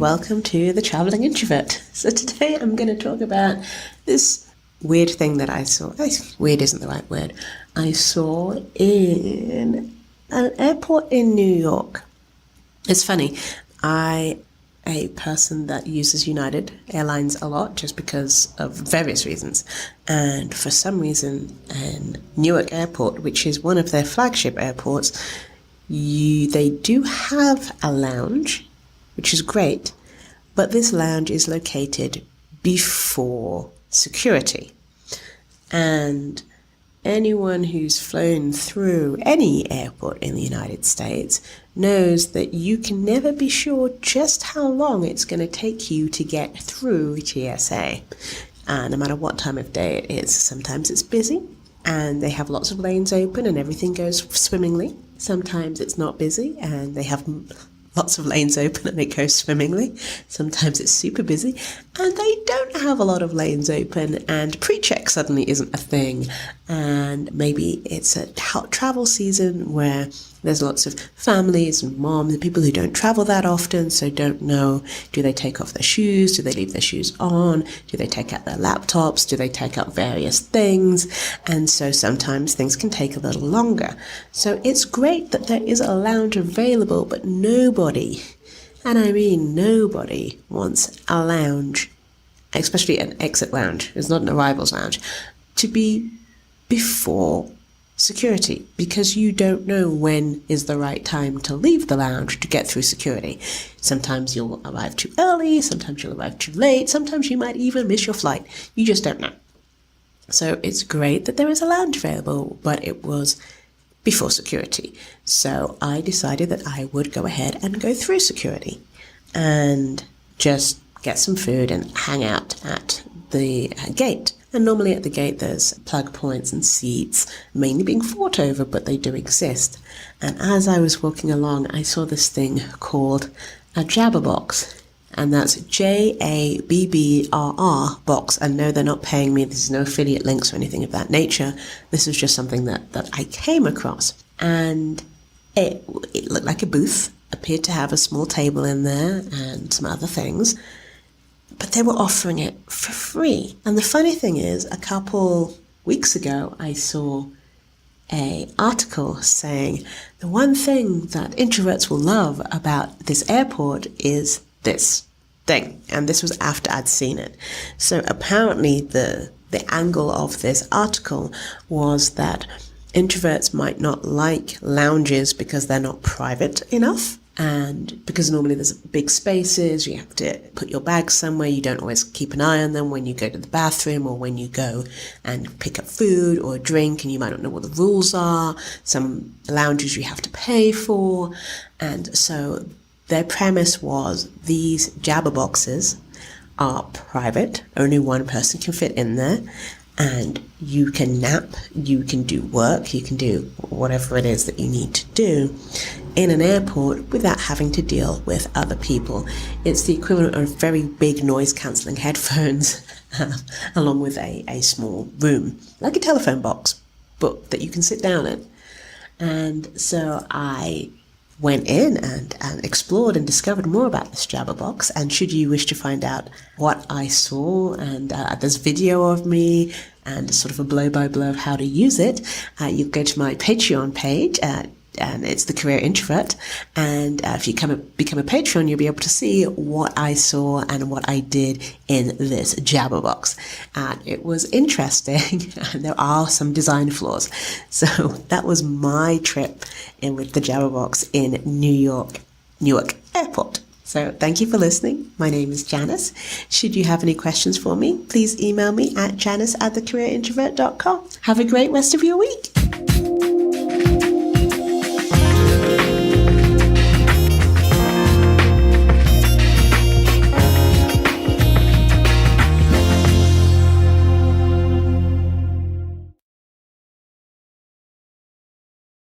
welcome to The Traveling Introvert. So today I'm going to talk about this weird thing that I saw. Weird isn't the right word. I saw in an airport in New York. It's funny, I'm a person that uses United Airlines a lot just because of various reasons. And for some reason in Newark Airport, which is one of their flagship airports, they do have a lounge, which is great, but this lounge is located before security. And anyone who's flown through any airport in the United States knows that you can never be sure just how long it's going to take you to get through TSA. No matter what time of day it is. Sometimes it's busy and they have lots of lanes open and everything goes swimmingly. Sometimes it's not busy and they have lots of lanes open and it goes swimmingly. Sometimes it's super busy and they don't have a lot of lanes open and pre-check suddenly isn't a thing. And maybe it's a hot travel season where there's lots of families and moms and people who don't travel that often, so don't know, do they take off their shoes? Do they leave their shoes on? Do they take out their laptops? Do they take out various things? And so sometimes things can take a little longer. So it's great that there is a lounge available, but nobody, and I mean nobody, wants a lounge, especially an exit lounge, it's not an arrivals lounge, to be before security, because you don't know when is the right time to leave the lounge to get through security. Sometimes you'll arrive too early, sometimes you'll arrive too late, sometimes you might even miss your flight. You just don't know. So it's great that there is a lounge available, but it was before security. So I decided that I would go ahead and go through security and just get some food and hang out at the gate. And normally at the gate there's plug points and seats, mainly being fought over, but they do exist. And as I was walking along, I saw this thing called a Jabbrrbox. And that's Jabbrrr box. And no, they're not paying me. There's no affiliate links or anything of that nature. This was just something that I came across. And it looked like a booth, appeared to have a small table in there and some other things. But they were offering it for free. And the funny thing is, a couple weeks ago, I saw an article saying the one thing that introverts will love about this airport is this thing. And this was after I'd seen it. So apparently the angle of this article was that introverts might not like lounges because they're not private enough. And because normally there's big spaces, you have to put your bags somewhere, you don't always keep an eye on them when you go to the bathroom or when you go and pick up food or a drink, and you might not know what the rules are. Some lounges you have to pay for. And so their premise was these Jabbrrboxes are private, only one person can fit in there. And you can nap, you can do work, you can do whatever it is that you need to do in an airport without having to deal with other people. It's the equivalent of very big noise-cancelling headphones along with a small room, like a telephone box, but that you can sit down in. And so I went in and explored and discovered more about this Jabbrrbox. And should you wish to find out what I saw, and there's video of me and sort of a blow-by-blow of how to use it, you go to my Patreon page, and it's The Career Introvert. And if you become a Patreon, you'll be able to see what I saw and what I did in this Jabbrrbox. And it was interesting, and there are some design flaws. So that was my trip in with the Jabbrrbox in Newark Airport. So thank you for listening. My name is Janice. Should you have any questions for me, please email me at janice@thecareerintrovert.com. Have a great rest of your week.